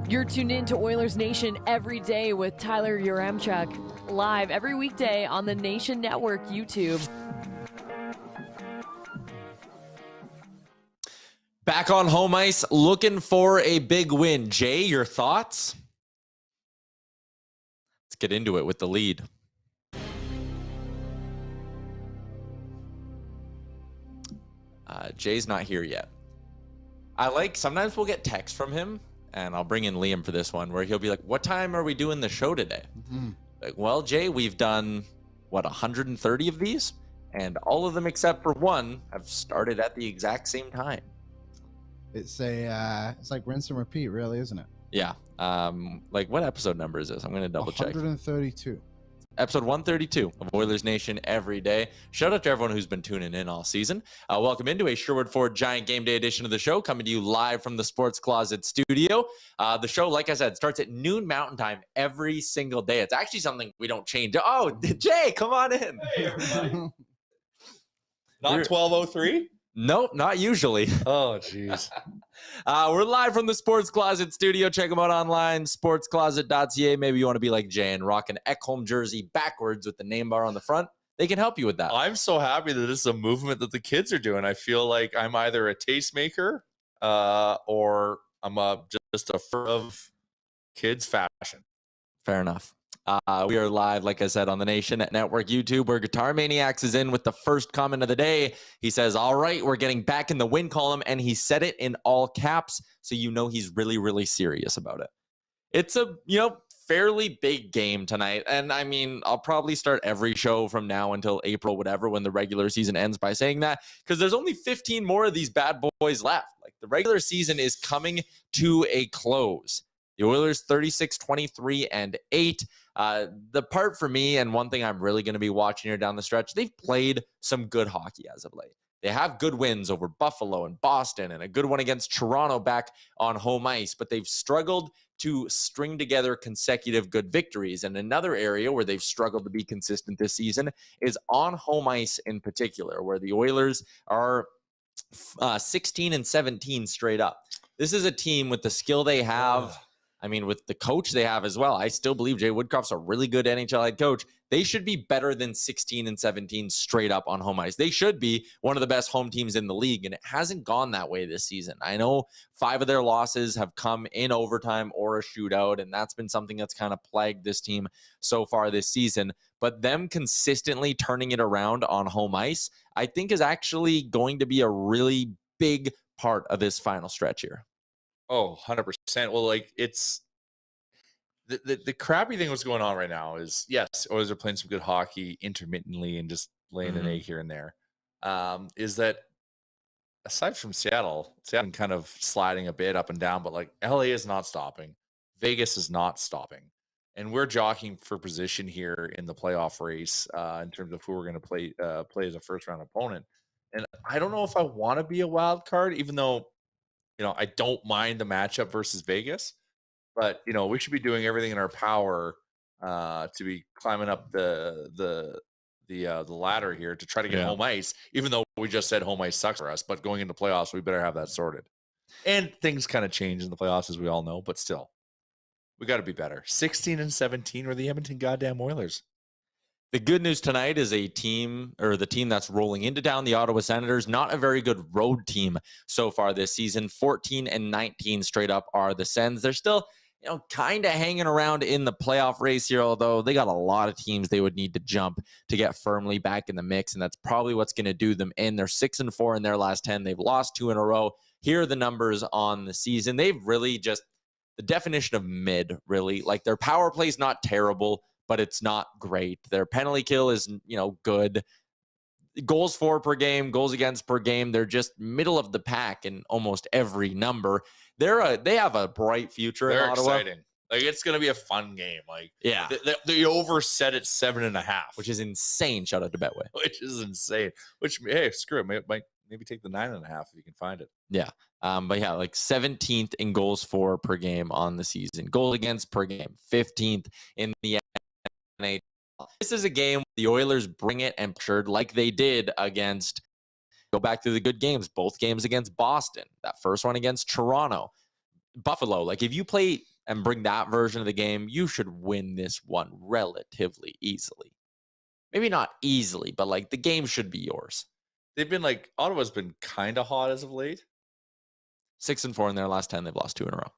You're tuned in to Oilers Nation every day with Tyler Yaremchuk, live every weekday on the Nation Network YouTube. Back on home ice, looking for a big win. Jay, your thoughts? Let's get into it with the lead. Jay's not here yet. Sometimes we'll get texts from him, and I'll bring in Liam for this one, where he'll be like, what time are we doing the show today? Mm-hmm. Like, well, Jay, we've done, 130 of these? And all of them except for one have started at the exact same time. It's like rinse and repeat, really, isn't it? Yeah. What episode number is this? I'm going to double check. 132. Episode 132 of Oilers Nation Every Day. Shout out to everyone who's been tuning in all season. Welcome into a Sherwood Ford Giant Game Day edition of the show, coming to you live from the Sports Closet studio. The show, like I said, starts at noon Mountain Time every single day. It's actually something we don't change. Oh, Jay, come on in. Hey, everybody. Not 12:03? Nope, not usually. Oh, jeez. We're live from the Sports Closet studio. Check them out online, sportscloset.ca. Maybe you want to be like Jay and rock an Ekholm jersey backwards with the name bar on the front. They can help you with that. I'm so happy that this is a movement that the kids are doing. I feel like I'm either a tastemaker or I'm just a fan of kids' fashion. Fair enough. We are live, like I said, on the Nation Network YouTube, where Guitar Maniacs is in with the first comment of the day. He says, all right, we're getting back in the win column, and he said it in all caps, so you know he's really, really serious about it. It's a, fairly big game tonight, and I mean, I'll probably start every show from now until April, whatever, when the regular season ends by saying that, because there's only 15 more of these bad boys left. Like, the regular season is coming to a close. The Oilers 36-23-8. The part for me, and one thing I'm really going to be watching here down the stretch, they've played some good hockey as of late. They have good wins over Buffalo and Boston, and a good one against Toronto back on home ice, but they've struggled to string together consecutive good victories. And another area where they've struggled to be consistent this season is on home ice in particular, where the Oilers are 16-17 straight up. This is a team with the skill they have. I mean, with the coach they have as well, I still believe Jay Woodcroft's a really good NHL head coach. They should be better than 16-17 straight up on home ice. They should be one of the best home teams in the league, and it hasn't gone that way this season. I know 5 of their losses have come in overtime or a shootout, and that's been something that's kind of plagued this team so far this season. But them consistently turning it around on home ice, I think, is actually going to be a really big part of this final stretch here. Oh, 100%. Well, it's the crappy thing what's going on right now is, yes, Oilers are playing some good hockey intermittently and just laying an egg here and there. Is that aside from Seattle kind of sliding a bit up and down, but like LA is not stopping. Vegas is not stopping. And we're jockeying for position here in the playoff race in terms of who we're going to play as a first round opponent. And I don't know if I want to be a wild card, even though I don't mind the matchup versus Vegas, but we should be doing everything in our power to be climbing up the ladder here to try to get home ice. Even though we just said home ice sucks for us, but going into playoffs, we better have that sorted. And things kind of change in the playoffs, as we all know, but still, we got to be better. 16-17 are the Edmonton goddamn Oilers. The good news tonight is the team that's rolling into town, the Ottawa Senators, not a very good road team so far this season. 14-19 straight up are the Sens. They're still, kind of hanging around in the playoff race here, although they got a lot of teams they would need to jump to get firmly back in the mix, and that's probably what's going to do them in. They're 6-4 in their last 10. They've lost 2 in a row. Here are the numbers on the season. They've really just the definition of mid, really. Like, their power play is not terrible, but it's not great. Their penalty kill is, good. Goals for per game, goals against per game. They're just middle of the pack in almost every number. They have a bright future in Ottawa. They're exciting. Like, it's going to be a fun game. Like, yeah, they over set at 7.5, which is insane. Shout out to Betway. Which is insane. Which, hey, screw it. Might maybe take the 9.5 if you can find it. Yeah. But yeah, like 17th in goals for per game on the season. Goals against per game, 15th in the NHL. This is a game the Oilers bring it and pressured like they did against, go back through the good games, both games against Boston, that first one against Toronto. Buffalo, like if you play and bring that version of the game, you should win this one relatively easily. Maybe not easily, but like the game should be yours. They've been like, Ottawa's been kind of hot as of late. 6-4 in their last 10. They've lost 2 in a row.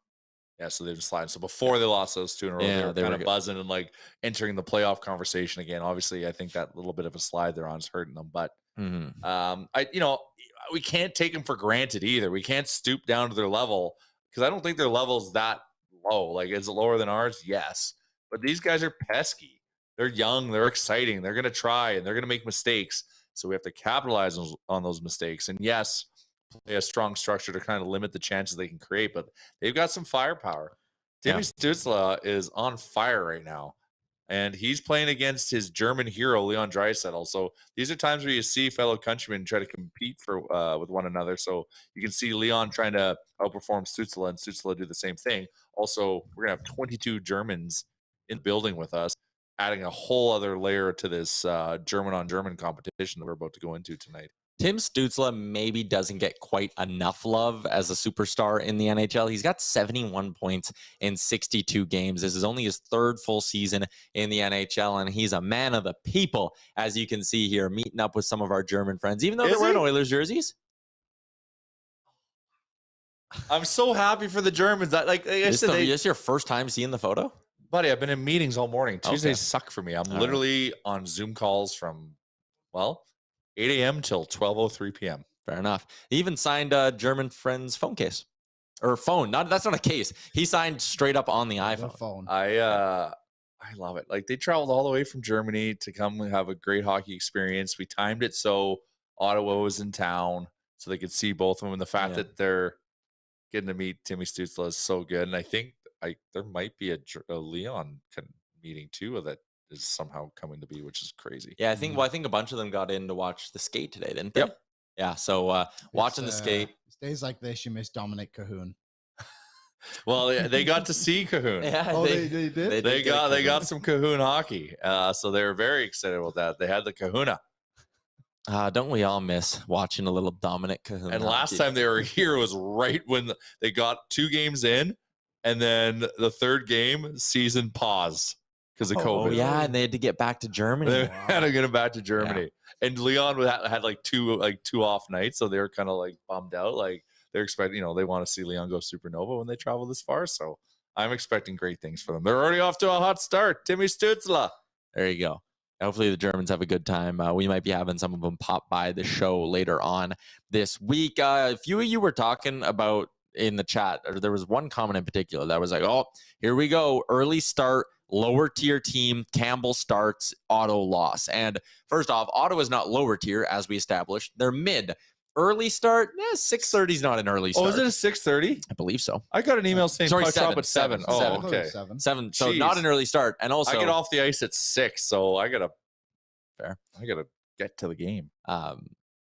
Yeah, so they've been sliding. So before they lost those 2 in a row, they were kind of buzzing and like entering the playoff conversation again. Obviously, I think that little bit of a slide they're on is hurting them. But we can't take them for granted either. We can't stoop down to their level because I don't think their level's that low. Like, is it lower than ours? Yes. But these guys are pesky. They're young. They're exciting. They're going to try and they're going to make mistakes. So we have to capitalize on those mistakes. And yes, play a strong structure to kind of limit the chances they can create. But they've got some firepower. Timmy Stützle is on fire right now. And he's playing against his German hero, Leon Draisaitl. So these are times where you see fellow countrymen try to compete for with one another. So you can see Leon trying to outperform Stützle and Stützle do the same thing. Also, we're going to have 22 Germans in the building with us, adding a whole other layer to this German-on-German competition that we're about to go into tonight. Tim Stützle maybe doesn't get quite enough love as a superstar in the NHL. He's got 71 points in 62 games. This is only his 3rd full season in the NHL, and he's a man of the people, as you can see here, meeting up with some of our German friends, even though they're wearing Oilers jerseys. I'm so happy for the Germans. Is this your first time seeing the photo? Buddy, I've been in meetings all morning. Tuesdays suck for me. I'm literally on Zoom calls from, 8 a.m. till 12:03 p.m. Fair enough. He even signed a German friend's phone case. Or phone. That's not a case. He signed straight up on the iPhone. Phone. I love it. Like, they traveled all the way from Germany to come and have a great hockey experience. We timed it so Ottawa was in town so they could see both of them. And the fact that they're getting to meet Timmy Stützle is so good. And I think there might be a Leon meeting too that is somehow coming to be, which is crazy. Yeah, I think a bunch of them got in to watch the skate today, didn't they? Yep. Yeah, so watching the skate. Days like this, you miss Dominic Cahoon. Well, they got to see Cahoon. Yeah, they did. They got some Cahoon hockey. So they were very excited about that. They had the Kahuna. Don't we all miss watching a little Dominic Cahoon? And last time they were here was right when they got 2 games in, and then the 3rd game, season paused because of COVID. Oh, yeah, and they had to get back to Germany. They had to get back to Germany. Yeah. And Leon had like two off nights, so they were kind of like bummed out. Like, they're expecting, they want to see Leon go supernova when they travel this far. So I'm expecting great things for them. They're already off to a hot start. Timmy Stützle. There you go. Hopefully the Germans have a good time. We might be having some of them pop by the show later on this week. A few of you were talking about in the chat, or there was one comment in particular that was like, oh, here we go. Early start, lower tier team. Campbell starts, Otto loss. And first off, Ottawa is not lower tier, as we established. They're mid. Early start, 6:30 is not an early start. Oh, is it a 6:30? I believe so. I got an email saying puck drop at 7. Oh, okay. 7. So not an early start. And also, I get off the ice at 6, so I gotta get to the game.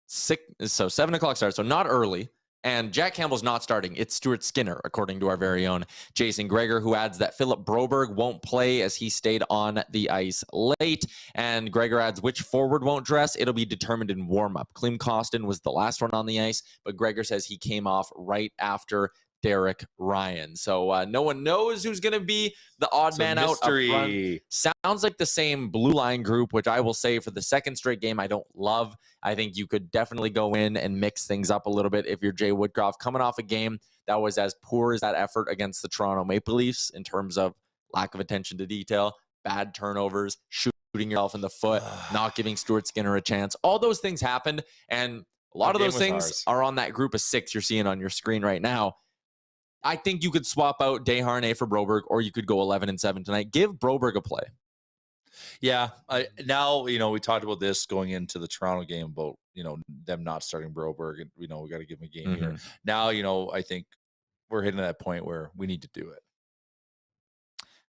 7 o'clock start, so not early. And Jack Campbell's not starting. It's Stuart Skinner, according to our very own Jason Gregor, who adds that Philip Broberg won't play as he stayed on the ice late. And Gregor adds, which forward won't dress? It'll be determined in warm-up. Klim Kostin was the last one on the ice, but Gregor says he came off right after Derek Ryan. So no one knows who's going to be the odd man out up front. Sounds like the same blue line group, which I will say for the 2nd straight game I don't love. I think you could definitely go in and mix things up a little bit if you're Jay Woodcroft coming off a game that was as poor as that effort against the Toronto Maple Leafs in terms of lack of attention to detail, bad turnovers, shooting yourself in the foot, not giving Stuart Skinner a chance. All those things happened, and a lot of those things are on that group of 6 you're seeing on your screen right now. I think you could swap out Desharnais for Broberg, or you could go 11-7 tonight. Give Broberg a play. Yeah. Now, we talked about this going into the Toronto game about, them not starting Broberg, and, we got to give him a game here. Now, I think we're hitting that point where we need to do it.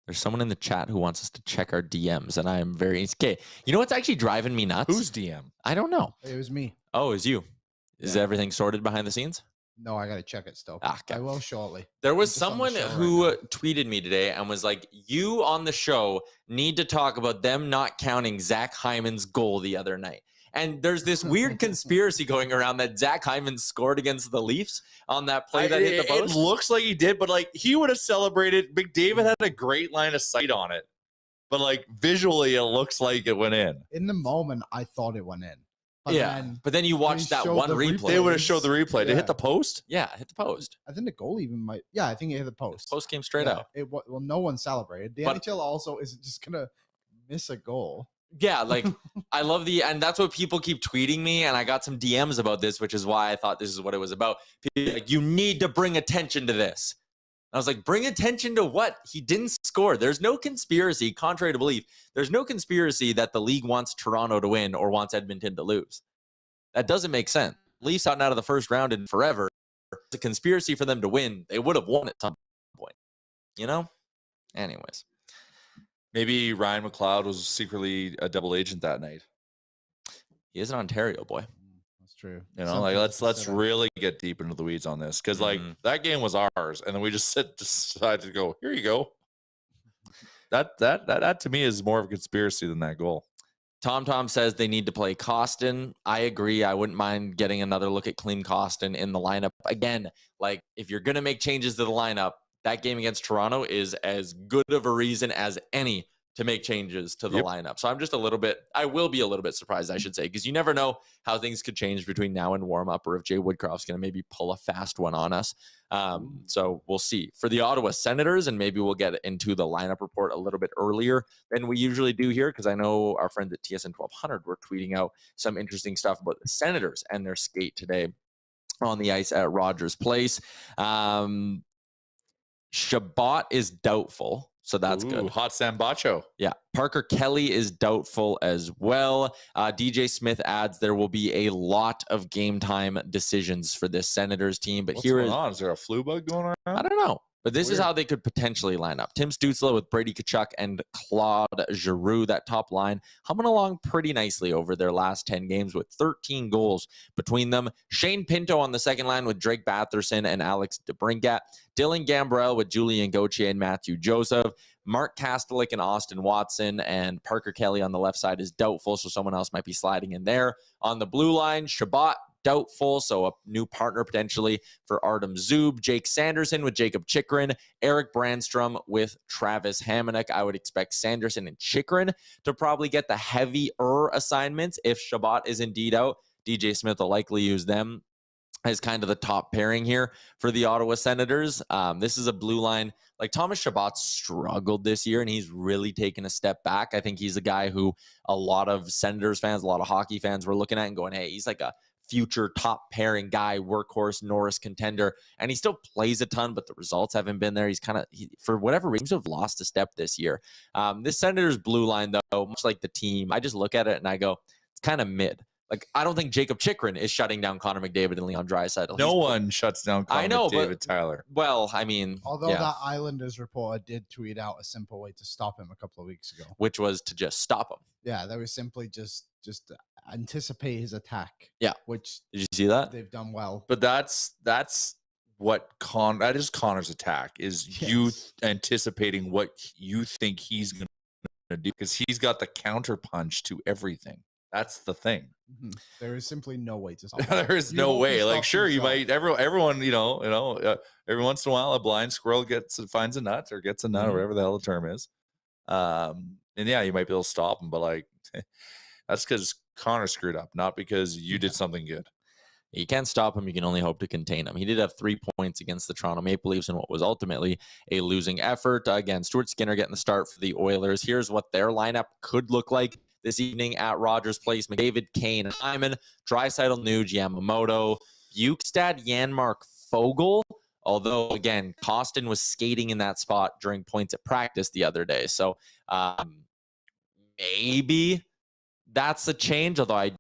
There's someone in the chat who wants us to check our DMs, and I am very... Okay, you know what's actually driving me nuts? Who's DM? I don't know. It was me. Oh, it was you. Is everything sorted behind the scenes? No, I got to check it still. Okay. I will shortly. There was someone who tweeted me today and was like, you on the show need to talk about them not counting Zach Hyman's goal the other night. And there's this weird conspiracy going around that Zach Hyman scored against the Leafs on that play that hit the post. It looks like he did, but like he would have celebrated. McDavid had a great line of sight on it, but like visually, it looks like it went in. In the moment, I thought it went in. But then you watch that one replay. They would have showed the replay. Did it hit the post? Yeah, hit the post. I think the goal even might. Yeah, I think it hit the post. The post came straight out. Well, no one celebrated. The NHL also isn't just gonna miss a goal. Yeah, like I love and that's what people keep tweeting me, and I got some DMs about this, which is why I thought this is what it was about. People like, you need to bring attention to this. I was like, bring attention to what? He didn't score. There's no conspiracy, contrary to belief. There's no conspiracy that the league wants Toronto to win or wants Edmonton to lose. That doesn't make sense. Leafs out of the first round in forever. It's a conspiracy for them to win. They would have won at some point. You know? Anyways. Maybe Ryan McLeod was secretly a double agent that night. He is an Ontario boy. That's true. You know, like let's really get deep into the weeds on this, because like that game was ours, and then we just decided to go, here you go. That to me is more of a conspiracy than that goal. Tom says they need to play Costin. I agree. I wouldn't mind getting another look at Klim Kostin in the lineup. Again, like if you're going to make changes to the lineup, that game against Toronto is as good of a reason as any to make changes to the lineup. So I'm just I will be a little bit surprised, I should say, because you never know how things could change between now and warm up, or if Jay Woodcroft's going to maybe pull a fast one on us. So we'll see. For the Ottawa Senators, and maybe we'll get into the lineup report a little bit earlier than we usually do here, because I know our friends at TSN 1200 were tweeting out some interesting stuff about the Senators and their skate today on the ice at Rogers Place. Shabbat is doubtful, so that's good. Hot Sambacho. Yeah. Parker Kelly is doubtful as well. DJ Smith adds there will be a lot of game time decisions for this Senators team. But what's going on? Is there a flu bug going on? I don't know. But this is how they could potentially line up. Tim Stützle with Brady Tkachuk and Claude Giroux, that top line, humming along pretty nicely over their last 10 games with 13 goals between them. Shane Pinto on the second line with Drake Batherson and Alex DeBrincat. Dylan Gambrell with Julian Gauthier and Matthew Joseph. Mark Kastelik and Austin Watson, and Parker Kelly on the left side is doubtful, so someone else might be sliding in there. On the blue line, Shabbat, doubtful, so a new partner potentially for Artem Zub. Jake Sanderson with Jacob Chychrun. Eric Brandstrom with Travis Hamonic. I would expect Sanderson and Chychrun to probably get the heavier assignments if Shabbat is indeed out. DJ Smith will likely use them as kind of the top pairing here for the Ottawa Senators. This is a blue line. Like Thomas Shabbat struggled this year, and he's really taken a step back. I think he's a guy who a lot of Senators fans, a lot of hockey fans were looking at and going, hey, he's like a future top pairing guy, workhorse, Norris contender. And he still plays a ton, but the results haven't been there. He's for whatever reason, seems to have lost a step this year. This Senators blue line, though, much like the team, I just look at it and I go, it's kind of mid. Like, I don't think Jacob Chychrun is shutting down Connor McDavid and Leon Draisaitl. No one shuts down Connor McDavid, Tyler. Well, I mean, although that Islanders reporter did tweet out a simple way to stop him a couple of weeks ago, which was to just stop him. Yeah, that was simply just anticipate his attack. Yeah, which did you see that? They've done well, but that's what that is Connor's attack is you anticipating what you think he's going to do, because he's got the counter punch to everything. That's the thing. Mm-hmm. There is simply no way to stop. There is no way. Like, sure, you might. Everyone, every once in a while, a blind squirrel finds a nut or gets a nut, or whatever the hell the term is. And yeah, you might be able to stop him, but like, that's because Connor screwed up, not because you did something good. You can't stop him. You can only hope to contain him. He did have 3 points against the Toronto Maple Leafs in what was ultimately a losing effort. Again, Stuart Skinner getting the start for the Oilers. Here's what their lineup could look like this evening at Rogers Place. McDavid, Kane, and Hyman, Draisaitl, Nuge, Yamamoto, Bukestad, Janmark, Fogle. Although, again, Kostin was skating in that spot during points at practice the other day. So maybe that's a change, although I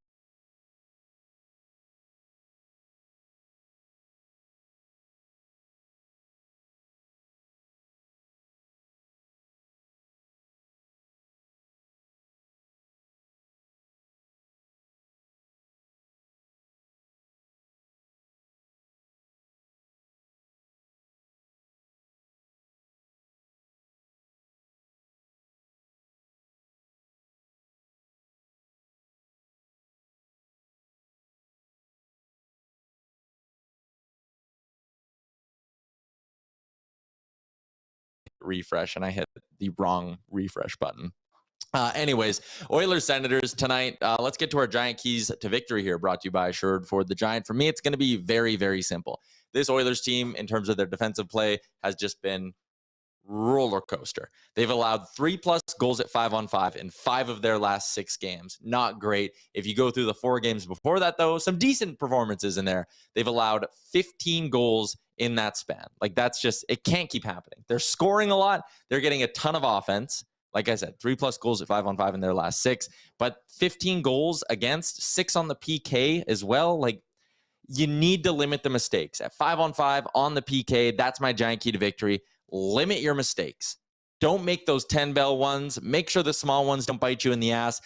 refresh, and I hit the wrong refresh button. Anyways, Oilers Senators tonight. Let's get to our Giant keys to victory here, brought to you by Sherwood for the Giant. For me, it's going to be very, very simple. This Oilers team, in terms of their defensive play, has just been roller coaster. They've allowed 3+ goals at 5-on-5 in 5 of their last 6 games. Not great. If you go through the 4 games before that, though, some decent performances in there. They've allowed 15 goals in that span. Like, that's just, it can't keep happening. They're scoring a lot. They're getting a ton of offense. Like I said, 3+ goals at 5-on-5 in their last 6, but 15 goals against, 6 on the PK as well. Like, you need to limit the mistakes. At 5-on-5 on the PK, that's my giant key to victory. Limit your mistakes. Don't make those 10-bell ones. Make sure the small ones don't bite you in the ass.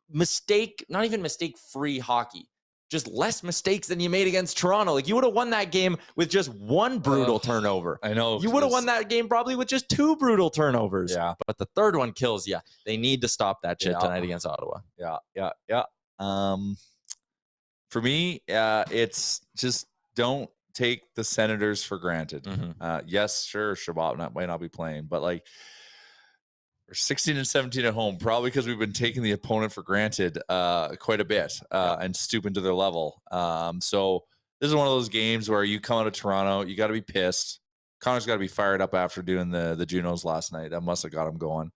Not even mistake-free hockey. Just less mistakes than you made against Toronto. Like, you would have won that game with just 1 brutal turnover. I know. You would have won that game probably with just 2 brutal turnovers. Yeah. But the third one kills you. They need to stop that shit tonight against Ottawa. Yeah. For me, it's just don't take the Senators for granted. Yes, sure, Shabbat might not be playing, but like, we're 16-17 at home, probably because we've been taking the opponent for granted quite a bit and stooping to their level. So this is one of those games where you come out of Toronto, you got to be pissed. Connor's got to be fired up after doing the JUNOS last night. That must have got him going.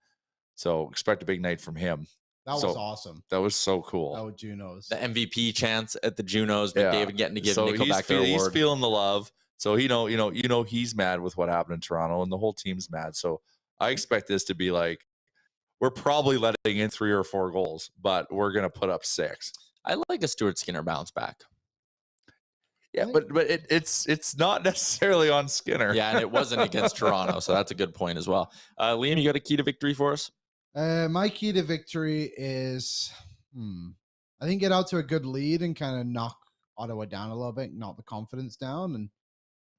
So expect a big night from him. That was awesome. That was so cool. That was JUNOS. The MVP chance at the JUNOS, but David getting to give Nickelback the award. He's feeling the love. So you know he's mad with what happened in Toronto, and the whole team's mad. So I expect this to be like, we're probably letting in 3 or 4 goals, but we're gonna put up 6. I like a Stuart Skinner bounce back. Yeah, but it's not necessarily on Skinner. Yeah, and it wasn't against Toronto, so that's a good point as well. Liam, you got a key to victory for us? My key to victory is, I think get out to a good lead and kind of knock Ottawa down a little bit, knock the confidence down, and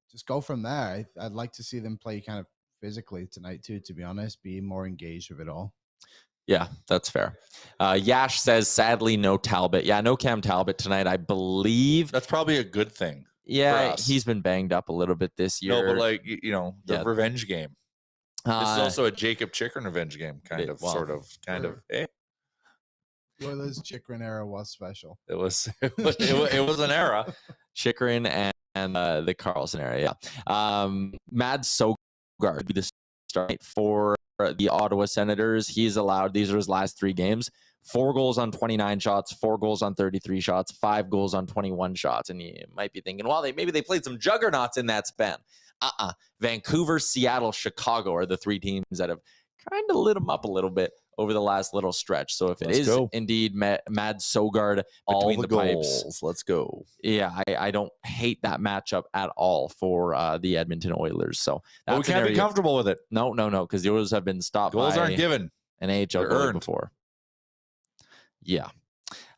just go from there. I'd like to see them play kind of physically tonight too, to be honest, be more engaged with it all. Yeah, that's fair. Yash says, sadly, no Talbot. Yeah, no Cam Talbot tonight, I believe. That's probably a good thing. Yeah, he's been banged up a little bit this year. No, but like, the revenge game. This is also a Jacob Chikrin revenge game, kind of. Eh? Oilers Chikrin era was special. It was an era. Chikrin and the Carlson era, yeah. Mad Sogard be the start for the Ottawa Senators. He's allowed, these are his last 3 games, 4 goals on 29 shots, 4 goals on 33 shots, 5 goals on 21 shots. And you might be thinking, well, maybe they played some juggernauts in that span. Vancouver, Seattle, Chicago are the 3 teams that have kind of lit them up a little bit over the last little stretch. So if it is indeed Mad Sogard between the goals, pipes, let's go. Yeah, I don't hate that matchup at all for the Edmonton Oilers. So we can't be comfortable with it. No, because the Oilers have been stopped. Goals aren't given. An AHL goal before. Yeah.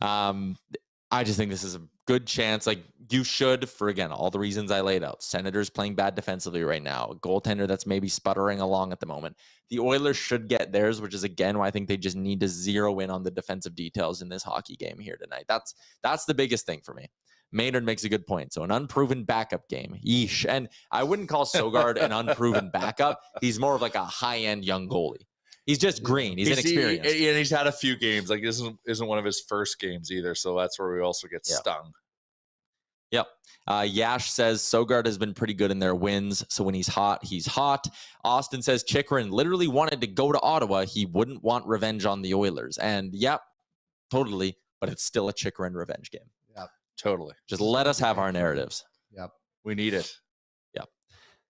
I just think this is a good chance. Like, you should, for, again, all the reasons I laid out. Senators playing bad defensively right now. A goaltender that's maybe sputtering along at the moment. The Oilers should get theirs, which is, again, why I think they just need to zero in on the defensive details in this hockey game here tonight. That's the biggest thing for me. Maynard makes a good point. So an unproven backup game. Yeesh. And I wouldn't call Sogard an unproven backup. He's more of like a high-end young goalie. He's just green. He's inexperienced. And he's had a few games. Like, this isn't one of his first games either. So that's where we also get stung. Yep. Yash says Sogard has been pretty good in their wins. So when he's hot, he's hot. Austin says Chikrin literally wanted to go to Ottawa. He wouldn't want revenge on the Oilers. And yep, totally. But it's still a Chikrin revenge game. Yep. Totally. Just let us have our narratives. Yep. We need it. Yep.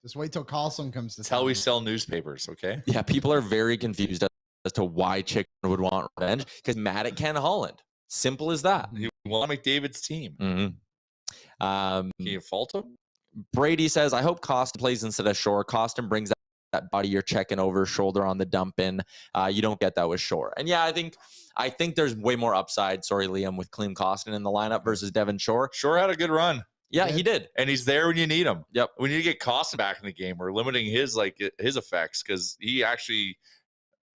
Just wait till Carlson comes to That's how we sell newspapers, okay? Yeah, people are very confused as to why Chikrin would want revenge. Because mad at Ken Holland. Simple as that. You want McDavid's team. Mm-hmm. Can you fault him? Brady says, I hope Costin plays instead of Shore. Costin brings that body you're checking over, shoulder on the dump in. You don't get that with Shore. And yeah, I think there's way more upside, sorry, Liam, with Klim Costin in the lineup versus Devin Shore. Shore had a good run. Yeah, he did. And he's there when you need him. Yep. We need to get Costin back in the game. We're limiting his effects because he actually,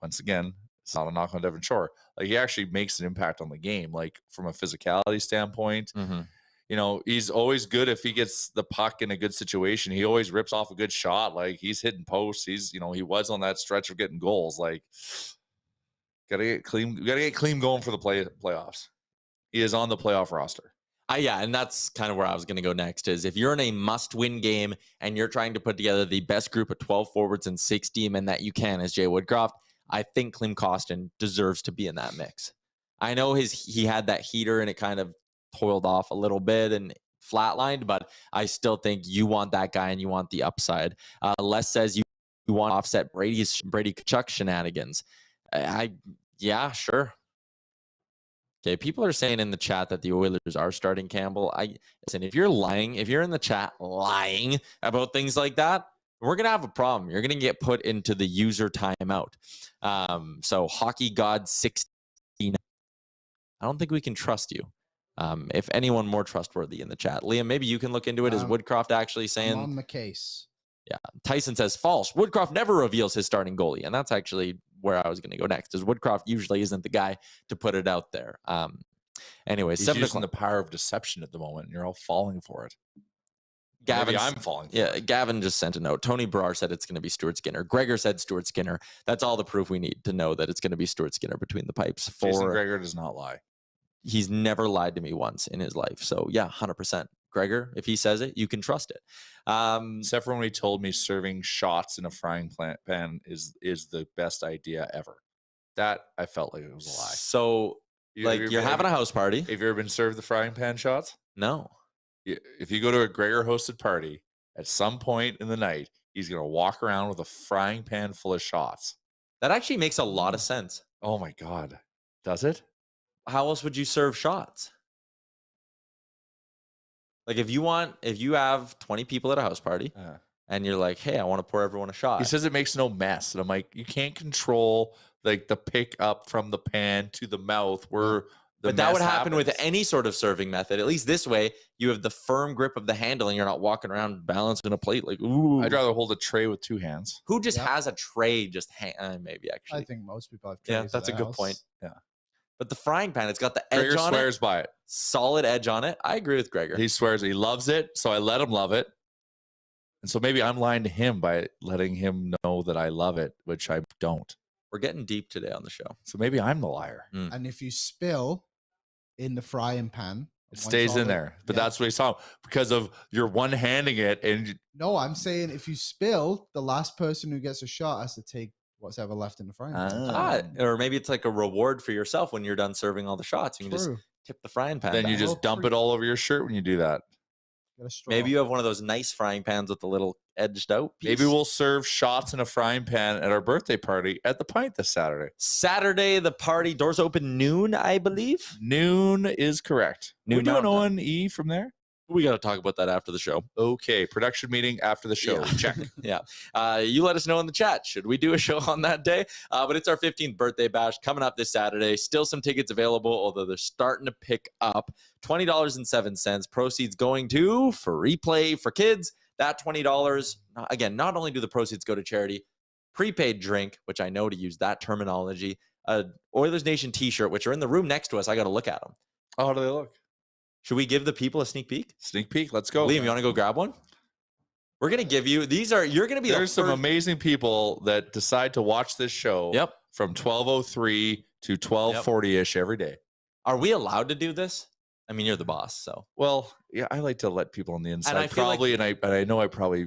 once again, it's not a knock on Devin Shore. Like, he actually makes an impact on the game, like from a physicality standpoint. Mm-hmm. he's always good if he gets the puck in a good situation. He always rips off a good shot. Like, he's hitting posts. He's, he was on that stretch of getting goals. Like, gotta get clean. We gotta get clean going for the playoffs. He is on the playoff roster. Yeah, and that's kind of where I was going to go next, is if you're in a must-win game and you're trying to put together the best group of 12 forwards and 6 D-men that you can as Jay Woodcroft, I think Klim Kostin deserves to be in that mix. I know he had that heater and it kind of toiled off a little bit and flatlined, but I still think you want that guy and you want the upside. Les says you want to offset Brady Tkachuk shenanigans. Yeah, sure. Okay, people are saying in the chat that the Oilers are starting Campbell. Listen, if you're in the chat lying about things like that, we're going to have a problem. You're going to get put into the user timeout. So Hockey God 69, I don't think we can trust you. If anyone more trustworthy in the chat, Liam, maybe you can look into it. Is Woodcroft actually saying I'm on the case? Yeah. Tyson says false. Woodcroft never reveals his starting goalie, and that's actually where I was going to go next. Is Woodcroft usually isn't the guy to put it out there. Anyway, he's using the power of deception at the moment, and you're all falling for it. Maybe I'm falling for it. Gavin just sent a note. Tony Brar said it's going to be Stuart Skinner. Gregor said Stuart Skinner. That's all the proof we need to know that it's going to be Stuart Skinner between the pipes. Jason Gregor does not lie. He's never lied to me once in his life. So yeah, 100%. Gregor, if he says it, you can trust it. Except for when he told me serving shots in a frying pan is the best idea ever. That I felt like it was a lie. So you're having a house party. Have you ever been served the frying pan shots? No. If you go to a Gregor hosted party, at some point in the night, he's going to walk around with a frying pan full of shots. That actually makes a lot of sense. Oh my God. Does it? How else would you serve shots? Like if you have 20 people at a house party and you're like, hey, I want to pour everyone a shot. He says it makes no mess. And I'm like, you can't control like the pick up from the pan to the mouth where but that would happen with any sort of serving method. At least this way, you have the firm grip of the handle and you're not walking around balancing a plate like, ooh. I'd rather hold a tray with 2 hands. Who just has a tray maybe actually? I think most people have trays. Yeah, that's a good house. point. Yeah. But the frying pan, it's got the edge Gregor on it. swears by it. Solid edge on it. I agree with Gregor. He swears he loves it, so I let him love it. And so maybe I'm lying to him by letting him know that I love it, which I don't. We're getting deep today on the show. So maybe I'm the liar. And if you spill in the frying pan, it stays in there. But that's what he saw because of your one-handing it. And no, I'm saying if you spill, the last person who gets a shot has to take what's ever left in the frying pan. Or maybe it's like a reward for yourself when you're done serving all the shots. You can just tip the frying pan. Then back. you just dump it all over your shirt when you do that. Maybe you have one of those nice frying pans with the little edged out piece. Maybe we'll serve shots in a frying pan at our birthday party at the Pint this Saturday. Saturday, the party doors open noon, I believe. Noon is correct. Noon we doing O&E from there? We got to talk about that after the show. Okay, production meeting after the show. Yeah. Check. Yeah. You let us know in the chat. Should we do a show on that day? But it's our 15th birthday bash coming up this Saturday. Still some tickets available, although they're starting to pick up. $20.07. Proceeds going to Free Play for Kids. That $20, again, not only do the proceeds go to charity, prepaid drink, which I know to use that terminology, a Oilers Nation t-shirt, which are in the room next to us. I got to look at them. Oh, how do they look? Should we give the people a sneak peak? Sneak peek. Let's go. Liam, you want to go grab one? We're going to give you, you're going to be There's some amazing people that decide to watch this show from 12:03 to 12:40-ish every day. Are we allowed to do this? I mean, you're the boss, so. Well, yeah, I like to let people on the inside and I know I probably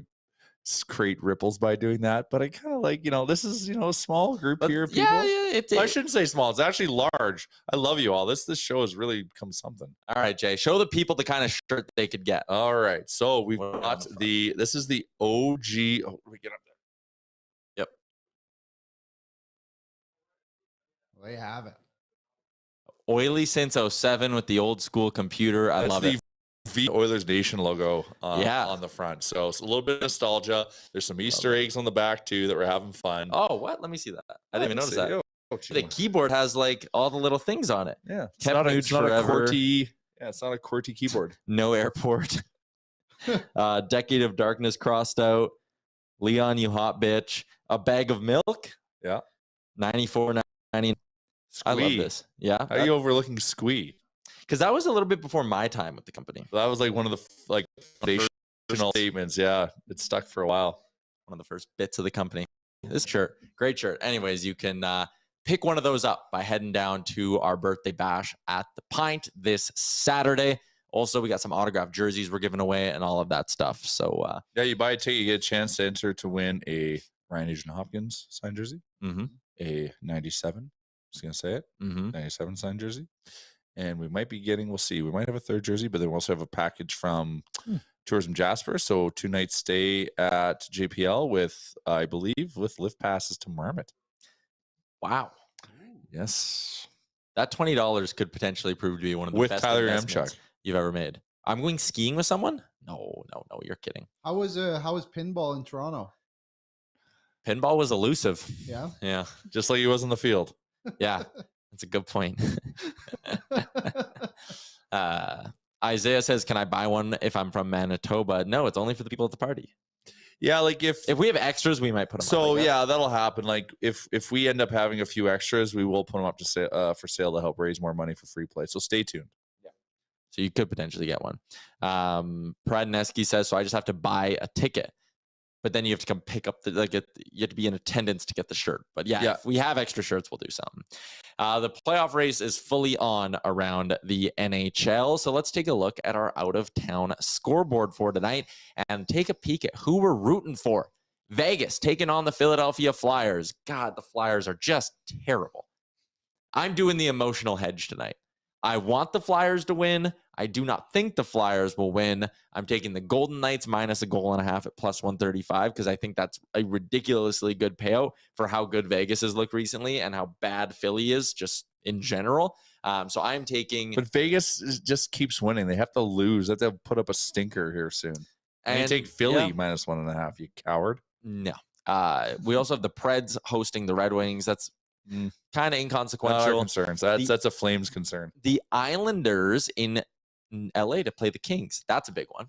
create ripples by doing that, but I kind of like, this is, a small group here of people. Yeah, I shouldn't say small. It's actually large. I love you all. This show has really become something. All right, Jay, show the people the kind of shirt they could get. All right. So we've got this is the OG. Oh, let me get up there. Yep. There you have it. Oily since 07 with the old school computer. I love it. Oilers Nation logo on the front. So it's a little bit of nostalgia. There's some Easter eggs on the back too that we're having fun. Oh, what? Let me see that. I didn't even notice that. The keyboard has like all the little things on it. Yeah. It's not a QWERTY. Yeah, it's not a QWERTY keyboard. No airport. Decade of Darkness crossed out. Leon, you hot bitch. A bag of milk. Yeah. 94.99. I love this. Yeah. How are you overlooking Squee? Because that was a little bit before my time with the company. That was like one of the like foundational statements. Yeah, it stuck for a while. One of the first bits of the company. This shirt, great shirt. Anyways, you can pick one of those up by heading down to our birthday bash at the Pint this Saturday. Also, we got some autographed jerseys we're giving away and all of that stuff. So yeah, you buy a ticket, you get a chance to enter to win a Nugent-Hopkins signed jersey, a 97. Just gonna say it, 97 signed jersey, and we might be getting. We'll see. We might have a third jersey, but then we also have a package from Tourism Jasper. So 2 nights stay at JPL with, I believe, with lift passes to Marmot. Wow. Yes. That $20 could potentially prove to be one of the best Tyler investments Yaremchuk you've ever made. I'm going skiing with someone? No, you're kidding. How was pinball in Toronto? Pinball was elusive. Yeah. Yeah. just like he was in the field. Yeah. That's a good point. Isaiah says, can I buy one if I'm from Manitoba? No, it's only for the people at the party. Yeah, like if we have extras, we might put them so up. Yeah, that'll happen. Like if we end up having a few extras, we will put them up to for sale to help raise more money for free play. So stay tuned. Yeah. So you could potentially get one. Pradneski says, so I just have to buy a ticket. But then you have to come pick up you have to be in attendance to get the shirt. But yeah, if we have extra shirts, we'll do something. The playoff race is fully on around the NHL. So let's take a look at our out-of-town scoreboard for tonight and take a peek at who we're rooting for. Vegas taking on the Philadelphia Flyers. God, the Flyers are just terrible. I'm doing the emotional hedge tonight. I want the Flyers to win. I do not think the Flyers will win. I'm taking the Golden Knights minus 1.5 goals at plus 135 because I think that's a ridiculously good payout for how good Vegas has looked recently and how bad Philly is just in general. So I'm taking... But Vegas just keeps winning. They have to lose. They have to put up a stinker here soon. And you take Philly minus 1.5, you coward. No. We also have the Preds hosting the Red Wings. That's kind of inconsequential. Concerns. That's a Flames concern. The Islanders in LA to play the Kings. That's a big one.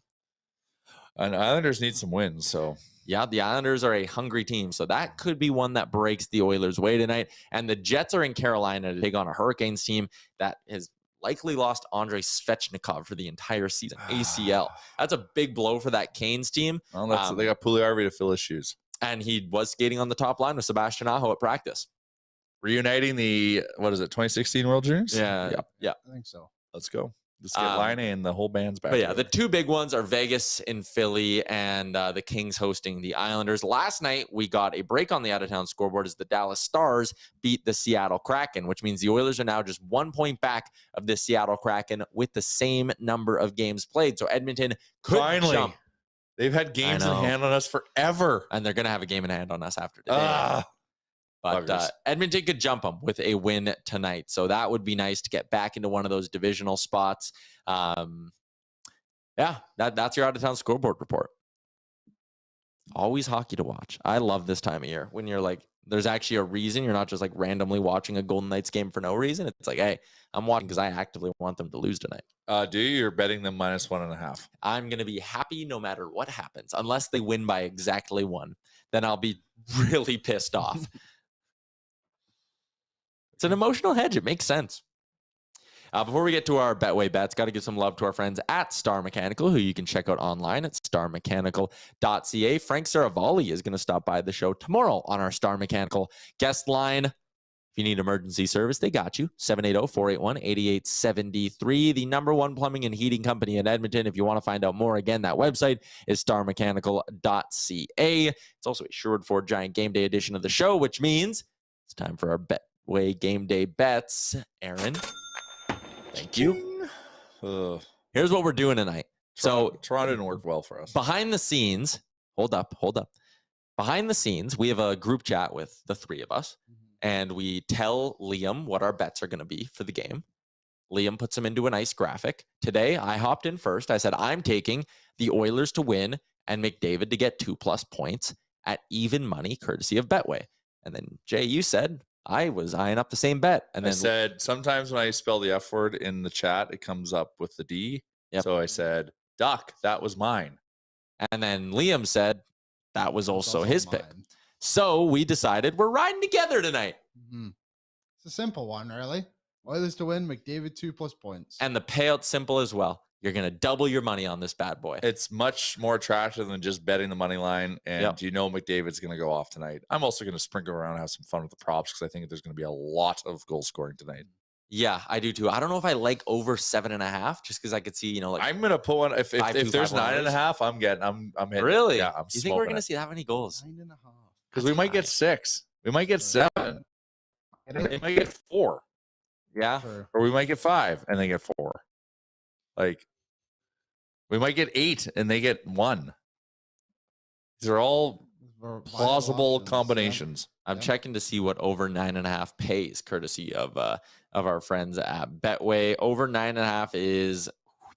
And Islanders need some wins. So yeah, the Islanders are a hungry team. So that could be one that breaks the Oilers' way tonight. And the Jets are in Carolina to take on a Hurricanes team that has likely lost Andrei Svechnikov for the entire season. ACL. That's a big blow for that Canes team. Well, they got Pugliarvi to fill his shoes. And he was skating on the top line with Sebastian Aho at practice. Reuniting the, 2016 World Juniors? Yeah. I think so. Let's go. Let's get Line and the whole band's back. But yeah, the two big ones are Vegas and Philly and the Kings hosting the Islanders. Last night, we got a break on the out-of-town scoreboard as the Dallas Stars beat the Seattle Kraken, which means the Oilers are now just 1 point back of the Seattle Kraken with the same number of games played. So Edmonton could jump. They've had games in hand on us forever. And they're going to have a game in hand on us after today. But Edmonton could jump them with a win tonight. So that would be nice to get back into one of those divisional spots. Yeah, that's your out-of-town scoreboard report. Always hockey to watch. I love this time of year when you're like, there's actually a reason. You're not just like randomly watching a Golden Knights game for no reason. It's like, hey, I'm watching because I actively want them to lose tonight. You're betting them minus 1.5. I'm going to be happy no matter what happens, unless they win by exactly 1. Then I'll be really pissed off. It's an emotional hedge. It makes sense. Before we get to our Betway bets, got to give some love to our friends at Star Mechanical, who you can check out online at starmechanical.ca. Frank Saravalli is going to stop by the show tomorrow on our Star Mechanical guest line. If you need emergency service, they got you. 780-481-8873. The #1 plumbing and heating company in Edmonton. If you want to find out more, again, that website is starmechanical.ca. It's also a Sherwood Ford Giant Game Day edition of the show, which means it's time for our Betway Game Day bets. Aaron, thank you. Here's what we're doing tonight. Toronto didn't work well for us. Behind the scenes, hold up. Behind the scenes, we have a group chat with the three of us, and we tell Liam what our bets are going to be for the game. Liam puts them into a nice graphic. Today, I hopped in first. I said, I'm taking the Oilers to win and McDavid to get 2+ points at even money, courtesy of Betway. And then, Jay, you said I was eyeing up the same bet. And then I said, sometimes when I spell the F word in the chat, it comes up with the D. Yep. So I said, Duck, that was mine. And then Liam said, that was also his pick. So we decided we're riding together tonight. It's a simple one, really. Oilers to win, McDavid 2+ points. And the payout's simple as well. You're going to double your money on this bad boy. It's much more attractive than just betting the money line. And you know McDavid's going to go off tonight. I'm also going to sprinkle around and have some fun with the props because I think there's going to be a lot of goal scoring tonight. Yeah, I do too. I don't know if I like over 7.5 just because I could see, you know, like I'm going to put one. If there's 9.5, I'm hitting. Really? Yeah, I'm You think we're going to see that many goals? 9.5. Because we might get 6. We might get 7. We might get 4. Yeah. Sure. Or we might get 5 and they get 4. Like, we might get 8 and they get 1. These are all plausible combinations. I'm checking to see what over 9.5 pays, courtesy of our friends at Betway. Over 9.5 is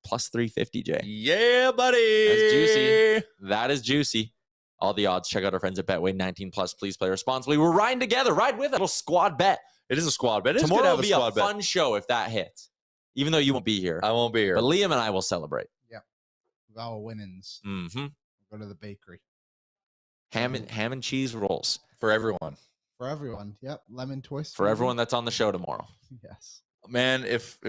plus 350, Jay. Yeah, buddy. That's juicy. That is juicy. All the odds. Check out our friends at Betway. 18+. Please play responsibly. We're riding together. Ride with us. A little squad bet. It is a squad bet. Tomorrow will be a fun show if that hits. Even though you won't be here. I won't be here. But Liam and I will celebrate. Yeah. With our winnings. Mm-hmm. Go to the bakery. Ham and cheese rolls. For everyone. For everyone. Yep. Lemon twist. For everyone that's on the show tomorrow. Yes. Man, if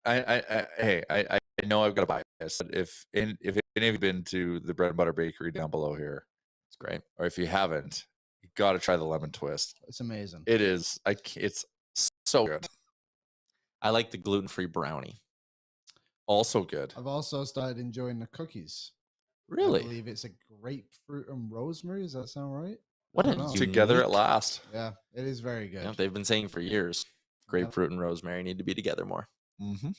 I know I've got to buy this. If any of you been to the Bread and Butter Bakery down below here, It's great. or if you haven't, you got to try the lemon twist. It's amazing. It is. It's so good. I like the gluten-free brownie. Also good. I've also started enjoying the cookies. Really? I believe it's a grapefruit and rosemary. Does that sound right? What I a don't know. Together at unique- last. Yeah, it is very good. Yeah, they've been saying for years, grapefruit and rosemary need to be together more. Mm-hmm.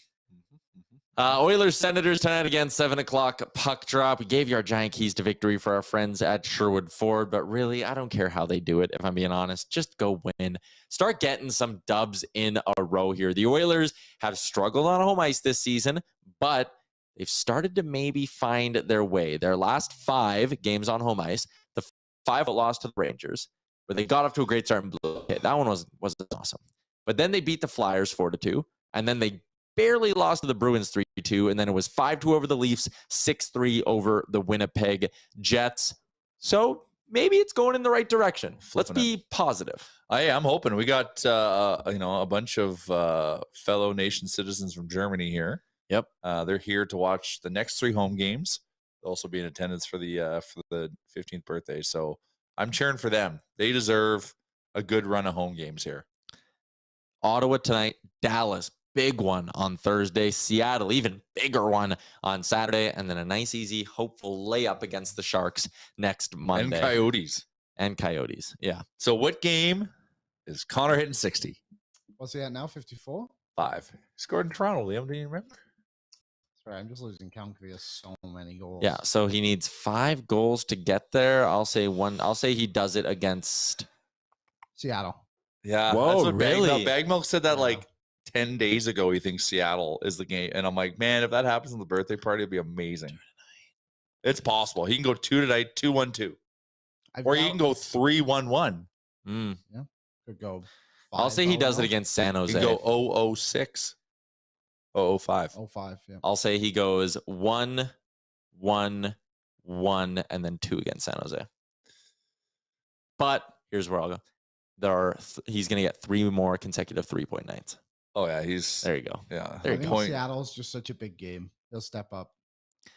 Oilers Senators tonight again, 7 o'clock puck drop. We gave you our giant keys to victory for our friends at Sherwood Ford, but really, I don't care how they do it, if I'm being honest. Just go win. Start getting some dubs in a row here. The Oilers have struggled on home ice this season, but they've started to maybe find their way. Their last 5 games on home ice, the 5 lost to the Rangers, but they got off to a great start and blew it. That one was awesome. But then they beat the Flyers 4-2, and then they barely lost to the Bruins 3-2, and then it was 5-2 over the Leafs, 6-3 over the Winnipeg Jets. So maybe it's going in the right direction. Let's be positive. I'm hoping. We got a bunch of fellow nation citizens from Germany here. Yep. They're here to watch the next 3 home games. They'll also be in attendance for the 15th birthday. So I'm cheering for them. They deserve a good run of home games here. Ottawa tonight, Dallas, big one on Thursday, Seattle, even bigger one on Saturday, and then a nice, easy, hopeful layup against the Sharks next Monday. And Coyotes. Yeah. So what game is Connor hitting 60? What's he at now? 54? 5. Scored in Toronto, Liam. Do you remember? Sorry, I'm just losing count because he has so many goals. Yeah, so he needs 5 goals to get there. I'll say he does it against Seattle. Yeah. Whoa, that's what really? Bagmilk said that like 10 days ago. He thinks Seattle is the game. And I'm like, man, if that happens on the birthday party, it'd be amazing. It's possible. He can go 2 tonight, 2-1-2. Or he can go 3-1-1. Mm. Yeah. Could go. I'll say he does it against San He Jose. can go 0-0-6. 0-0-5. 05, yeah. I'll say he goes 1-1-1 and then 2 against San Jose. But here's where I'll go. He's going to get 3 more consecutive 3-point nights. Oh, yeah. There you go. Yeah. There I you think go. Seattle's just such a big game. He'll step up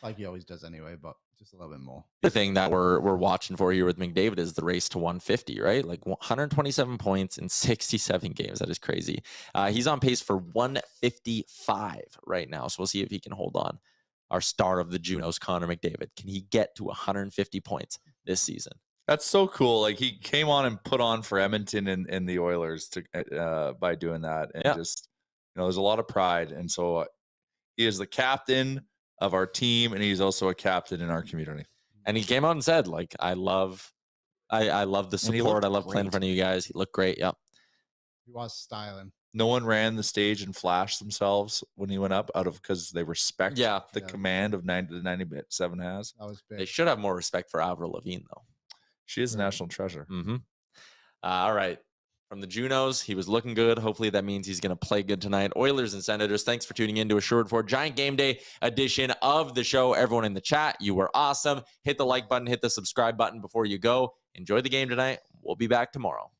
like he always does anyway, but just a little bit more. The thing that we're watching for here with McDavid is the race to 150, right? Like 127 points in 67 games. That is crazy. He's on pace for 155 right now. So we'll see if he can hold on. Our star of the JUNOS, Connor McDavid. Can he get to 150 points this season? That's so cool. Like he came on and put on for Edmonton and the Oilers by doing that. And just, there's a lot of pride. And so he is the captain of our team, and he's also a captain in our community. And he came out and said, like, I love the support. I love playing in front of you guys. He looked great. Yep. He was styling. No one ran the stage and flashed themselves when he went up because they respect the command of 97 has. That was big. They should have more respect for Avril Lavigne, though. She is a national treasure. Mm-hmm. All right. From the JUNOS, he was looking good. Hopefully that means he's going to play good tonight. Oilers and Senators, thanks for tuning in to a Sherwood Ford Giant Game Day edition of the show. Everyone in the chat, you were awesome. Hit the like button, hit the subscribe button before you go. Enjoy the game tonight. We'll be back tomorrow.